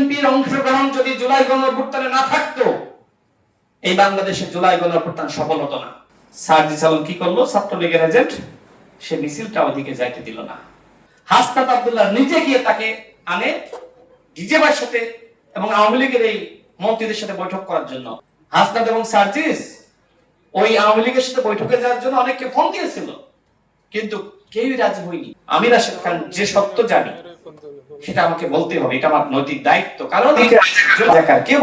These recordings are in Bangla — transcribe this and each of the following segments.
বিএনপির অংশগ্রহণ যদি জুলাই গণঅভ্যুত্থানে না থাকতো, এই বাংলাদেশে জুলাই গণঅভ্যুত্থান সফল হতো না। সার্জিস আলম কি করলো? ছাত্রলীগের এজেন্ট, সে মিছিলটা ওদিকে যাইতে দিল না। হাসনাত আব্দুল্লাহ নিজে গিয়ে তাকে আনে ডিজেবার সাথে এবং আওয়ামী লীগের এই মন্ত্রীদের সাথে বৈঠক করার জন্য। হাসনাত এবং সার্জিস ওই আওয়ামী লীগের সাথে বৈঠকে যাওয়ার জন্য অনেককে ফোন দিয়েছিল, কিন্তু কেউই রাজি হয়নি। আমি রাশেদ খান যে সত্য জানি সেটা আমাকে বলতে হবে, এটা আমার নৈতিক দায়িত্ব। কারণ কে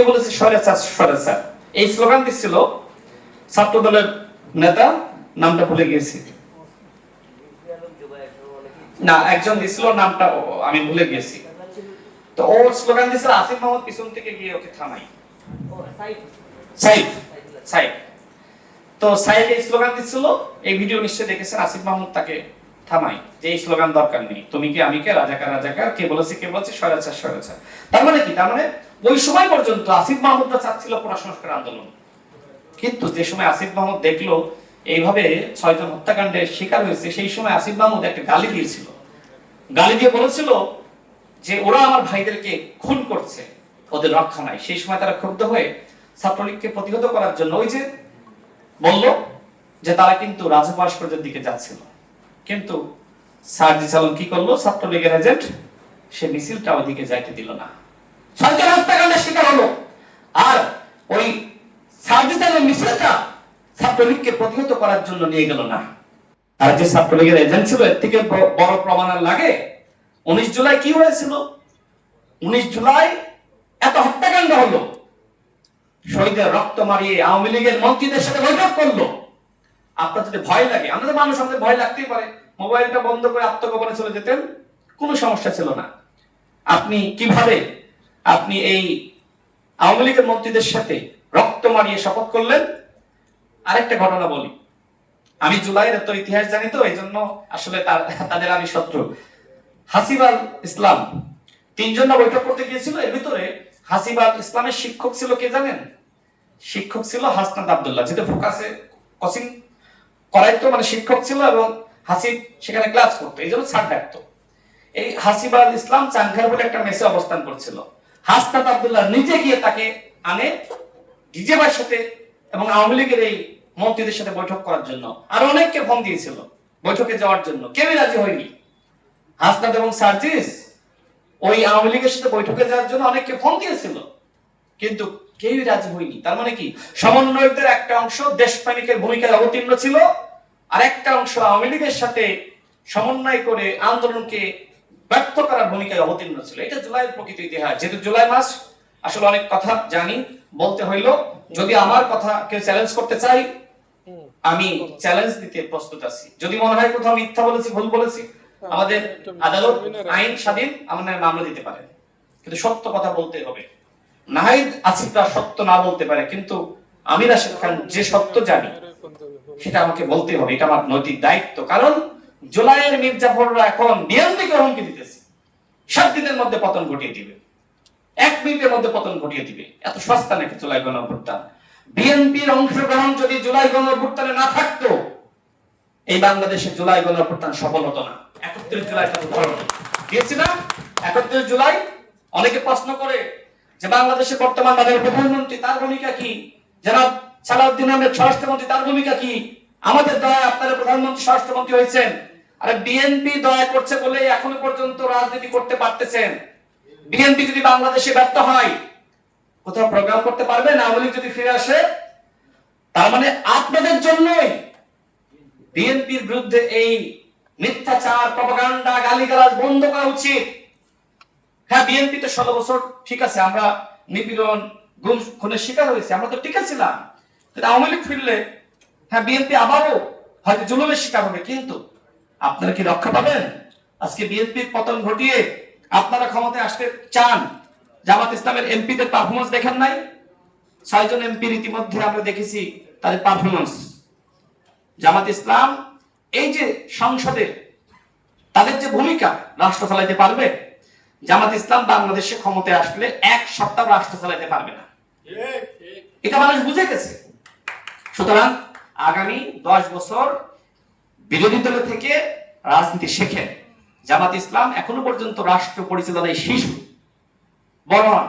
বলেছে স্বৈরাচার এই স্লোগান দিচ্ছিল ছাত্র দলের নেতা, নামটা ভুলে গিয়েছি, না একজন দিছিল, নামটা আমি ভুলে গিয়েছি। তো ও স্লোগান দিছিল, আসিফ মাহমুদ পিছন থেকে গিয়ে ওকে থামাই। সাইফ তো সাইফ এই স্লোগান দিছিল, এই ভিডিও নিশ্চয়ই দেখেছেন। আসিফ মাহমুদ তাকে থামাই যে এই স্লোগান দরকার নেই, তুমি কি আমি কে, রাজাকার, কে বলেছে স্বৈরাচার। তার মানে কি? তার মানে ওই সময় পর্যন্ত আসিফ মাহমুদরা চাচ্ছিল কোটা সংস্কার আন্দোলন, কিন্তু যে সময় আসিফ মাহমুদ দেখলো এইভাবে 6 জন হত্যাকাণ্ডের শিকার হয়েছে, সেই সময় আসিফ মাহমুদ একটা গালি দিয়েছিল। গালি দিয়ে বলেছিল যে ওরা আমার ভাইদেরকে খুন করছে, ওদের রক্ষা নাই। সেই সময় তারা ক্ষুব্ধ হয়ে ছাত্রলীগকে প্রতিহত করার জন্য ওই যে বলল যে তারা কিন্তু রাজু ভাস্কর্যের দিকে যাচ্ছিল, কিন্তু সার্জিস আলম কি করলো? ছাত্রলীগের এজেন্ট, সে মিছিলটা ওদিকে যাইতে দিল না। 6 জন হত্যাকাণ্ডের শিকার হলো, আর ওই সার্জিস আলম মিছিলটা ছাত্রলীগকে প্রতিহত করার জন্য নিয়ে গেল না। আর যে ছাত্রলীগের এজেন্ট ছিল, এর থেকে বড় প্রমাণ আর লাগে? 19 জুলাই কি হয়েছিল? 19 জুলাই এত হত্যাকাণ্ড হলো, শহীদের রক্ত মারিয়ে আওয়ামী লীগের মন্ত্রীদের সাথে বৈঠক করলো। আপনার যদি ভয় লাগে, আমাদের মানুষ, আমাদের ভয় লাগতেই পারে, মোবাইলটা বন্ধ করে আত্মগোপনে চলে যেতেন, কোনো সমস্যা ছিল না। আপনি কিভাবে আপনি এই আওয়ামী লীগের মন্ত্রীদের সাথে রক্ত মারিয়ে শপথ করলেন? আরেকটা ঘটনা বলি, আমি জুলাইয়ের এত ইতিহাস জানি তো, এই জন্য আসলে তাদের আমি শত্রু। হাসিব আল ইসলাম 3 জন বৈঠক করতে গিয়েছিল, এর ভিতরে হাসিব আল ইসলামের শিক্ষক ছিল কে জানেন? শিক্ষক ছিল হাসনাত আব্দুল্লাহ, যেটা ফোকাসে কোচিং করাইতো, মানে শিক্ষক ছিল, এবং হাসিব সেখানে ক্লাস করতো, এই জন্য ছাড় ডাকতো। এই হাসিব আল ইসলাম চাংখার বলে একটা মেসে অবস্থান করছিল। হাসনাত আব্দুল্লাহ নিজে গিয়ে তাকে আনে ডিজেবার সাথে এবং আওয়ামী লীগের এই মন্ত্রীদের সাথে বৈঠক করার জন্য। আর অনেককে ফোন দিয়েছিল বৈঠকে যাওয়ার জন্য, কেউই রাজি হয়নি। হাসনাত এবং সার্জিস ওই আওয়ামী লীগের সাথে বৈঠকে যাওয়ার জন্য অনেককে ফোন দিয়েছিল, কিন্তু কেউই রাজি হয়নি। তার মানে কি? সমন্বয়কদের একটা অংশ দেশপ্রেমিকের ভূমিকায় অবতীর্ণ ছিল, আর একটা অংশ আওয়ামী লীগের সাথে সমন্বয় করে আন্দোলনকে ব্যর্থ করার ভূমিকায় অবতীর্ণ ছিল। এটা জুলাইয়ের প্রকৃত ইতিহাস। যেহেতু জুলাই মাস, আসলে অনেক কথা জানি, বলতে হইলো। যদি আমার কথা কেউ চ্যালেঞ্জ করতে চাই, আমি চ্যালেঞ্জ দিতে প্রস্তুত আছি। যদি মনে হয় কোথাও মিথ্যা বলেছি, ভুল বলেছি, আমাদের আদালত আইন স্বাধীন, আমার মামলা দিতে পারে, কিন্তু সত্য কথা বলতে হবে। নাহিদ আসিফরা সত্য না বলতে পারে, কিন্তু আমি রাশেদ খান যে সত্য জানি সেটা আমাকে বলতে হবে, এটা আমার নৈতিক দায়িত্ব। কারণ জুলাইয়ের মির্জাফররা এখন বিএনপিকে হুমকি দিতেছে 7 দিনের মধ্যে পতন ঘটিয়ে দিবে, 1 মিনিটের মধ্যে পতন ঘটিয়ে দিবে। এত সস্তা নাকি জুলাই গণঅভ্যুত্থান? বিএনপির অংশগ্রহণ যদি জুলাই গণঅভ্যুত্থানে না থাকতো, এই বাংলাদেশে জুলাই গণঅভ্যুত্থান সফল হতো না। 31 জুলাই উদাহরণ দিয়েছি না? 31 জুলাই অনেকে প্রশ্ন করে যে বাংলাদেশের বর্তমান মাননীয় প্রধানমন্ত্রী, তার ভূমিকা কি? জনাব সালাউদ্দিন আহমেদ স্বরাষ্ট্রমন্ত্রী, তার ভূমিকা কি? আমাদের দয়া আপনারা প্রধানমন্ত্রী স্বরাষ্ট্রমন্ত্রী হয়েছেন, আরে বিএনপি দয়া করছে বলে এখনো পর্যন্ত রাজনীতি করতে পারতেছেন। বিএনপি যদি বাংলাদেশে ব্যর্থ হয়, কোথাও প্রোগ্রাম করতে পারবে না? আওয়ামী লীগ যদি ফিরে আসে, তার মানে আপনাদের জন্যই বিএনপির বিরুদ্ধে এই মিথ্যাচার, প্রপাগান্ডা, গালিগালাজ বন্ধ করা উচিত। হ্যাঁ, বিএনপি তো 16 বছর ঠিক আছে, আমরা নিপীড়ন, গুম খুনের শিকার হয়েছি, আমরা তো ঠিক ছিলাম। কিন্তু আওয়ামী লীগ ফিরলে হ্যাঁ বিএনপি আবারও হয়তো জুলুমের শিকার হবে, কিন্তু আপনারা কি রক্ষা পাবেন? আজকে বিএনপির পতন ঘটিয়ে আপনারা ক্ষমতায় আসতে চান। জামাত ইসলামের এমপিদের পারফরমেন্স দেখেন নাই? 6 জন এমপির ইতিমধ্যে আমরা দেখেছি তাদের পারফরমেন্স। জামাত ইসলাম এই যে সংসদে তাদের যে ভূমিকা, রাষ্ট্র চালাইতে পারবে? জামাত ইসলাম বাংলাদেশে ক্ষমতায় আসলে 1 সপ্তাহ রাষ্ট্র চালাইতে পারবে না, এটা মানুষ বুঝে গেছে। সুতরাং আগামী 10 বছর বিরোধী দল থেকে রাজনীতি শেখেন। জামাত ইসলাম এখনো পর্যন্ত রাষ্ট্র পরিচালনায় শিশু। বড় হন।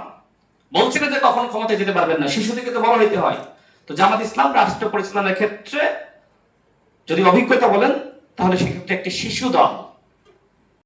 বলছি না যে কখন ক্ষমতায় যেতে পারবেন না, শিশু থেকে তো বড় হইতে হয়। তো জামাত ইসলাম রাষ্ট্র পরিচালনার ক্ষেত্রে যদি অভিজ্ঞতা বলেন তাহলে সেক্ষেত্রে একটি শিশু দল।